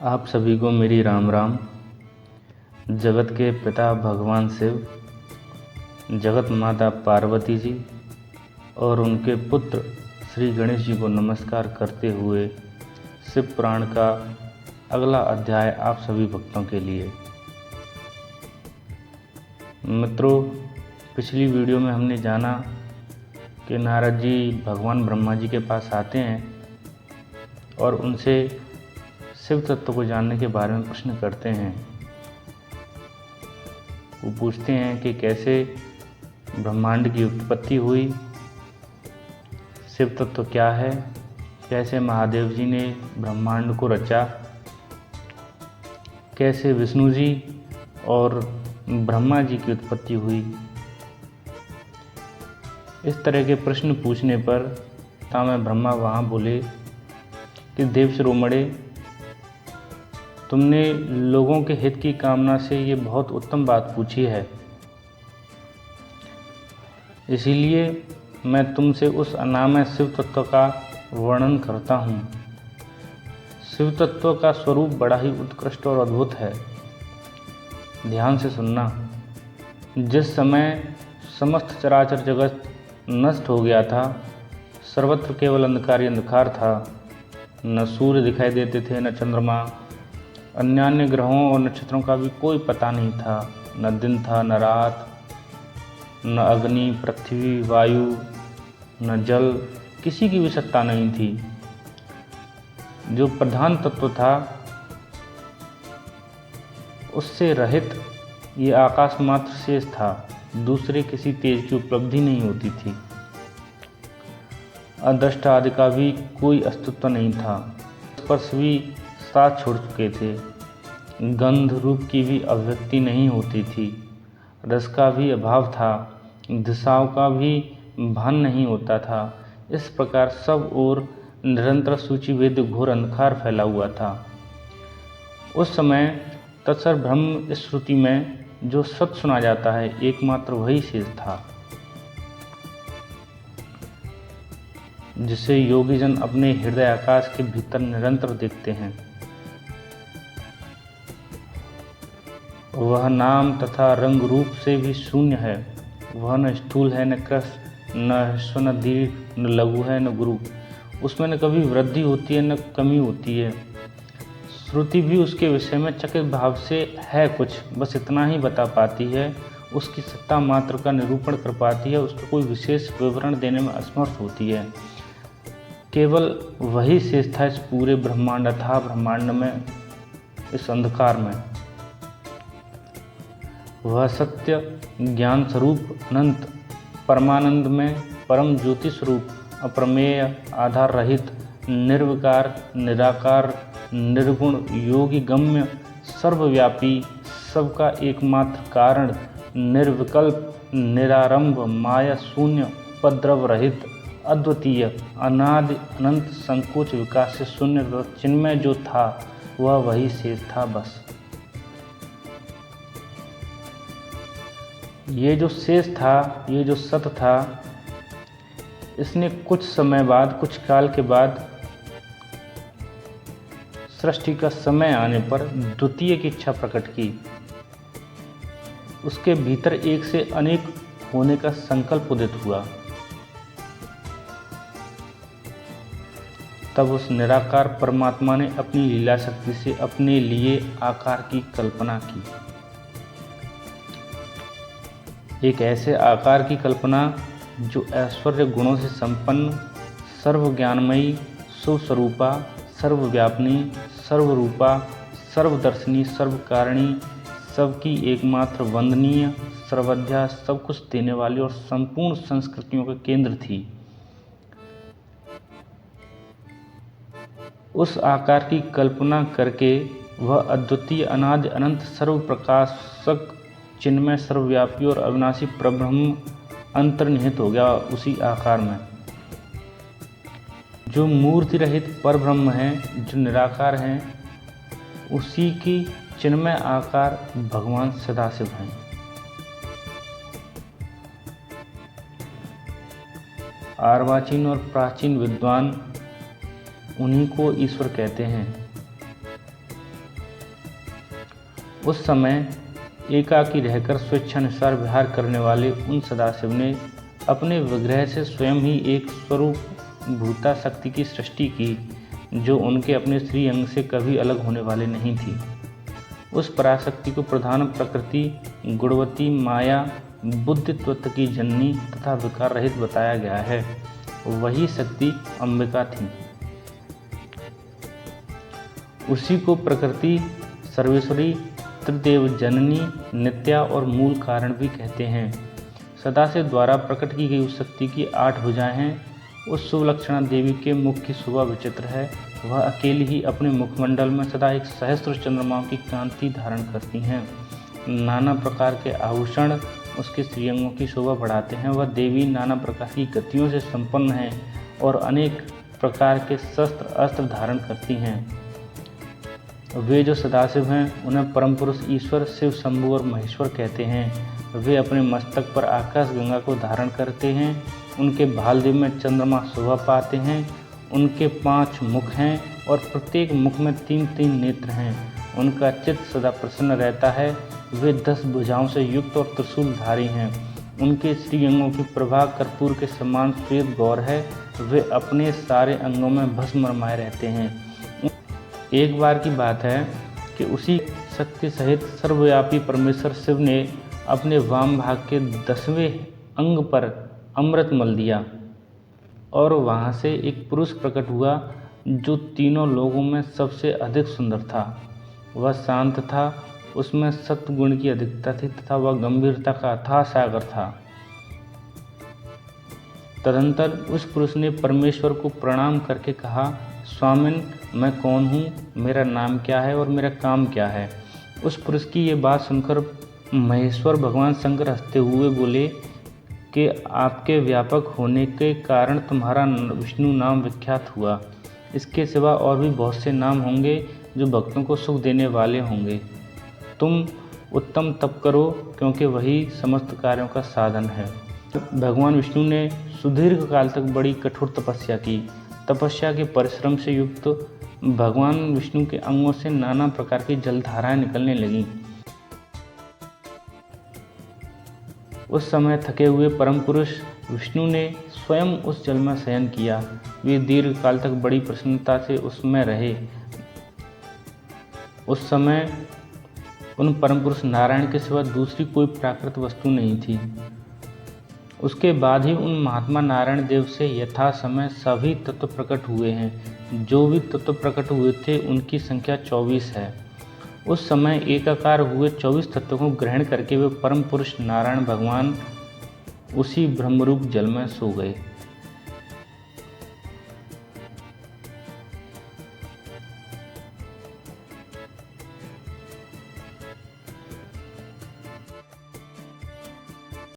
आप सभी को मेरी राम राम। जगत के पिता भगवान शिव, जगत माता पार्वती जी और उनके पुत्र श्री गणेश जी को नमस्कार करते हुए शिव पुराण का अगला अध्याय आप सभी भक्तों के लिए। मित्रों, पिछली वीडियो में हमने जाना कि नारद जी भगवान ब्रह्मा जी के पास आते हैं और उनसे शिव तत्व को जानने के बारे में प्रश्न करते हैं। वो पूछते हैं कि कैसे ब्रह्मांड की उत्पत्ति हुई, शिव तत्व क्या है, कैसे महादेव जी ने ब्रह्मांड को रचा, कैसे विष्णु जी और ब्रह्मा जी की उत्पत्ति हुई। इस तरह के प्रश्न पूछने पर तामे ब्रह्मा वहाँ बोले कि देव शिरोमणे, तुमने लोगों के हित की कामना से ये बहुत उत्तम बात पूछी है, इसीलिए मैं तुमसे उस अनामय शिव तत्व का वर्णन करता हूँ। शिव तत्व का स्वरूप बड़ा ही उत्कृष्ट और अद्भुत है। ध्यान से सुनना। जिस समय समस्त चराचर जगत नष्ट हो गया था, सर्वत्र केवल अंधकार ही अंधकार था। न सूर्य दिखाई देते थे, न चंद्रमा, अन्य ग्रहों और नक्षत्रों का भी कोई पता नहीं था। न दिन था, न रात, न अग्नि, पृथ्वी, वायु, न जल, किसी की भी सत्ता नहीं थी। जो प्रधान तत्व था उससे रहित ये आकाश मात्र शेष था। दूसरे किसी तेज की उपलब्धि नहीं होती थी। अदृष्टा आदि का भी कोई अस्तित्व नहीं था। स्पर्श भी साथ छोड़ चुके थे। गंध रूप की भी अभिव्यक्ति नहीं होती थी। रस का भी अभाव था। दिशाओं का भी भान नहीं होता था। इस प्रकार सब ओर निरंतर सूचिभेद घोर अंधकार फैला हुआ था। उस समय तत्सर ब्रह्म इस श्रुति में जो सत्य सुना जाता है, एकमात्र वही शेष था, जिसे योगी जन अपने हृदय आकाश के भीतर निरंतर देखते हैं। वह नाम तथा रंग रूप से भी शून्य है। वह न स्थूल है, न कृष्ण, न ह्रस्व, न दीर्घ, न लघु है, न गुरु। उसमें न कभी वृद्धि होती है, न कमी होती है। श्रुति भी उसके विषय में चकित भाव से है कुछ, बस इतना ही बता पाती है। उसकी सत्ता मात्र का निरूपण कर पाती है। उसका कोई विशेष विवरण देने में असमर्थ होती है। केवल वही शेष था इस पूरे ब्रह्मांड अथाह ब्रह्मांड में, इस अंधकार में। वह सत्य ज्ञान स्वरूप अनंत परमानंद में परम ज्योति स्वरूप, अप्रमेय, आधार रहित, निर्विकार, निराकार, निर्गुण, योगी गम्य, सर्वव्यापी, सबका एकमात्र कारण, निर्विकल्प, निरारंभ, माया शून्य, उपद्रव रहित, अद्वितीय, अनादि अनंत, संकोच विकास से शून्य चिन्मय जो था, वह वही शेष था। बस ये जो शेष था, ये जो सत था, इसने कुछ समय बाद, कुछ काल के बाद, सृष्टि का समय आने पर द्वितीय की इच्छा प्रकट की। उसके भीतर एक से अनेक होने का संकल्प उदित हुआ। तब उस निराकार परमात्मा ने अपनी लीला शक्ति से अपने लिए आकार की कल्पना की। एक ऐसे आकार की कल्पना जो ऐश्वर्य गुणों से संपन्न, सर्व ज्ञानमयी, सुस्वरूपा, सर्वव्यापिनी, सर्वरूपा, सर्वदर्शिनी, सर्वकारिणी, सबकी एकमात्र वंदनीय, सर्वज्ञा, सब कुछ देने वाली और संपूर्ण संस्कृतियों का केंद्र थी। उस आकार की कल्पना करके वह अद्वितीय, अनादि अनंत, सर्वप्रकाशक, चिन्मय, सर्वव्यापी और अविनाशी परब्रह्म अंतर्निहित हो गया उसी आकार में। जो मूर्ति रहित परब्रह्म है, जो निराकार है, उसी की चिन्मय आकार भगवान सदाशिव हैं। अर्वाचीन और प्राचीन विद्वान उन्हीं को ईश्वर कहते हैं। उस समय एकाकी रहकर स्वेच्छानुसार विहार करने वाले उन सदाशिव ने अपने विग्रह से स्वयं ही एक स्वरूप भूता शक्ति की सृष्टि की, जो उनके अपने श्री अंग से कभी अलग होने वाली नहीं थी। उस पराशक्ति को प्रधान प्रकृति, गुणवती, माया, बुद्धि तत्व की जननी तथा विकार रहित बताया गया है। वही शक्ति अंबिका थी। उसी को प्रकृति, सर्वेश्वरी, त्रिदेव जननी, नित्या और मूल कारण भी कहते हैं। सदाशिव द्वारा प्रकट की गई उस शक्ति की 8 भुजाएं हैं। उस सुलक्षणा देवी के मुख की शोभा विचित्र है। वह अकेली ही अपने मुखमंडल में सदा एक सहस्त्र चंद्रमाओं की कांति धारण करती हैं। नाना प्रकार के आभूषण उसके श्रीअंगों की शोभा बढ़ाते हैं। वह देवी नाना प्रकार की गतियों से संपन्न है और अनेक प्रकार के शस्त्र अस्त्र धारण करती हैं। वे जो सदाशिव हैं उन्हें परम पुरुष ईश्वर, शिव, शंभु और महेश्वर कहते हैं। वे अपने मस्तक पर आकाश गंगा को धारण करते हैं। उनके भालदेव में चंद्रमा शोभा पाते हैं। उनके 5 मुख हैं और प्रत्येक मुख में 3-3 नेत्र हैं। उनका चित्त सदा प्रसन्न रहता है। वे 10 भुजाओं से युक्त और त्रिशूलधारी हैं। उनके श्रीअंगों की प्रभा कर्पूर के समान श्वेत गौर है। वे अपने सारे अंगों में भस्म रमाए रहते हैं। एक बार की बात है कि उसी शक्ति सहित सर्वव्यापी परमेश्वर शिव ने अपने वाम भाग के 10वें अंग पर अमृत मल दिया और वहाँ से एक पुरुष प्रकट हुआ जो तीनों लोगों में सबसे अधिक सुंदर था। वह शांत था, उसमें सत्गुण की अधिकता थी तथा वह गंभीरता का अथाह सागर था। तदंतर उस पुरुष ने परमेश्वर को प्रणाम करके कहा, स्वामिन, मैं कौन हूँ, मेरा नाम क्या है और मेरा काम क्या है। उस पुरुष की ये बात सुनकर महेश्वर भगवान शंकर हंसते हुए बोले कि आपके व्यापक होने के कारण तुम्हारा विष्णु नाम विख्यात हुआ। इसके सिवा और भी बहुत से नाम होंगे जो भक्तों को सुख देने वाले होंगे। तुम उत्तम तप करो क्योंकि वही समस्त कार्यों का साधन है। भगवान विष्णु ने सुदीर्घ काल तक बड़ी कठोर तपस्या की। तपस्या के परिश्रम से युक्त भगवान विष्णु के अंगों से नाना प्रकार की जलधाराएं निकलने लगीं। उस समय थके हुए परम पुरुष विष्णु ने स्वयं उस जल में शयन किया। वे दीर्घ काल तक बड़ी प्रसन्नता से उसमें रहे। उस समय उन परम पुरुष नारायण के सिवा दूसरी कोई प्राकृत वस्तु नहीं थी। उसके बाद ही उन महात्मा नारायण देव से यथा समय सभी तत्व प्रकट हुए हैं। जो भी तत्व प्रकट हुए थे उनकी संख्या 24 है। उस समय एकाकार हुए 24 तत्वों को ग्रहण करके वे परम पुरुष नारायण भगवान उसी ब्रह्मरूप जल में सो गए।